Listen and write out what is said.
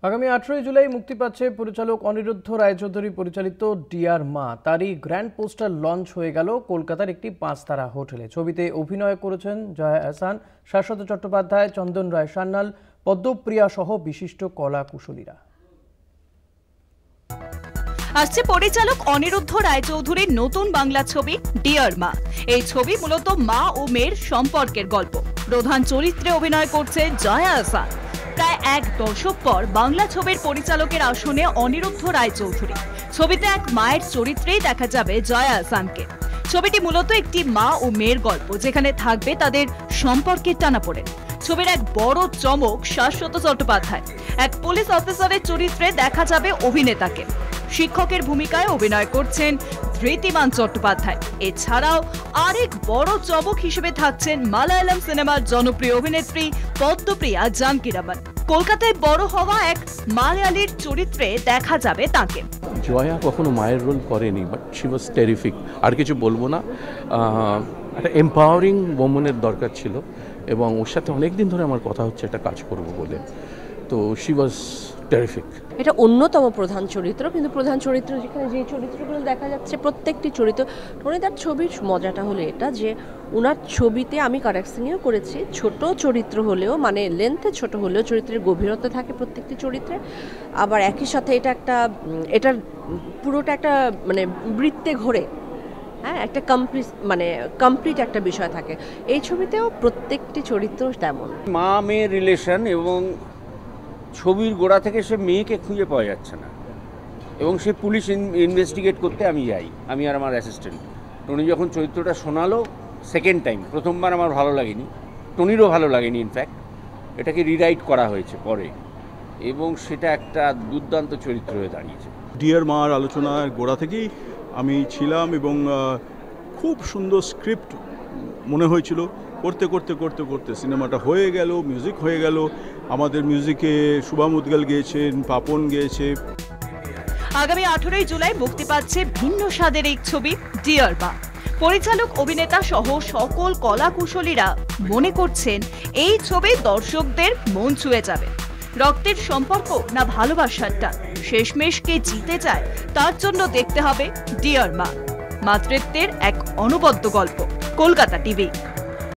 আগামী 18 জুলাই মুক্তি পাচ্ছে পরিচালক অনিরুদ্ধ রায়চৌধুরী পরিচালিত ডিয়ার মা। তারই গ্র্যান্ড পোস্টার লঞ্চ হয়ে গেল কলকাতার একটি 5 তারা হোটেলে। ছবিতে অভিনয় করেছেন জয়া আহসান, শাশ্বত চট্টোপাধ্যায়, চন্দন রায় সান্যাল, পদ্মপ্রিয়া সহ বিশিষ্ট কলা কুশলীরা। আসছে পরিচালক অনিরুদ্ধ রায়চৌধুরীর নতুন বাংলা ছবি ডিয়ার মা। এই ছবি মূলত মা ও মেয়ের সম্পর্কের গল্প। প্রধান চরিত্রে অভিনয় করছে জয়া আহসান। প্রায় এক দশক পর বাংলা ছবির পরিচালকের আসনে অনিরুদ্ধ রায়চৌধুরী। ছবিতে এক মায়ের চরিত্রেই দেখা যাবে জয়া আহসানকে। ছবিটি মূলত একটি মা ও মেয়ের গল্প, যেখানে থাকবে তাদের সম্পর্কের টানাপোড়েন। ছবির এক বড় চমক শাশ্বত চট্টোপাধ্যায়। এক পুলিশ অফিসারের চরিত্রে দেখা যাবে অভিনেতাকে। শিক্ষকের ভূমিকায় অভিনয় করছেন ধৃতিমান চট্টোপাধ্যায়। এছাড়াও আরেক বড় চমক হিসেবে থাকছেন মালায়ালাম সিনেমার জনপ্রিয় অভিনেত্রী পদ্মপ্রিয়া জানকিরামান। কলকাতায় বড় হওয়া এক মালয়ালির চরিত্রে দেখা যাবে তাকে। জয়া কখনো মায়ের রোল করেনি, বাট শি ওয়াজ টেরিফিক। আর কিছু বলবো না, একটা এম্পাওয়ারিং ওমেনের দরকার ছিল এবং ওর সাথে অনেকদিন ধরে আমার কথা হচ্ছে একটা কাজ করবো বলে। তো শি ওয়াজ টেরিফিক। এটা অন্যতম প্রধান চরিত্র, কিন্তু প্রধান চরিত্র যেখানে যে চরিত্রগুলো দেখা যাচ্ছে প্রত্যেকটি চরিত্র। টনিদার ছবির মজাটা হলো এটা যে ওনার ছবিতে আমি কারেক্টিংও করেছি, ছোট চরিত্র হলেও মানে লেন্থে ছোট হলেও চরিত্রের গভীরতা থাকে প্রত্যেকটি চরিত্রে। আবার একই সাথে এটার পুরোটা একটা মানে বৃত্তে ঘোরে, হ্যাঁ, একটা কমপ্লিট একটা বিষয় থাকে। এই ছবিতেও প্রত্যেকটি চরিত্র তেমন। মা মেয়ের রিলেশন এবং ছবির গোড়া থেকে সে মেয়েকে খুঁজে পাওয়া যাচ্ছে না এবং সে পুলিশ ইনভেস্টিগেট করতে আমি যাই, আমি আর আমার অ্যাসিস্ট্যান্ট। টনি যখন চরিত্রটা শোনালো সেকেন্ড টাইম, প্রথমবার আমার ভালো লাগেনি, টনিরও ভালো লাগেনি। ইনফ্যাক্ট এটাকে রিরাইট করা হয়েছে পরে এবং সেটা একটা দুর্দান্ত চরিত্র হয়ে দাঁড়িয়েছে। ডিয়ার মার আলোচনার গোড়া থেকেই আমি ছিলাম এবং খুব সুন্দর স্ক্রিপ্ট মনে হয়েছিল। করতে করতে করতে করতে সিনেমাটা হয়ে গেল, মিউজিক হয়ে গেল। আমাদের মিউজিকে শুভম উদ্গল গেয়েছেন, পাপন গেয়েছে। আগামী 18 জুলাই মুক্তি পাচ্ছে ভিন্ন স্বাদের এই ছবি ডিয়ার মা। পরিচালক, অভিনেতা সহ সকল কলা কুশলীরা মনে করছেন এই ছবি দর্শকদের মন ছুঁয়ে যাবে। রক্তের সম্পর্ক না ভালোবাসার টান, শেষমেশ কে জিতে যায় তার জন্য দেখতে হবে ডিয়ার মা। মাতৃত্বের এক অনবদ্য গল্প। কলকাতা টিভি।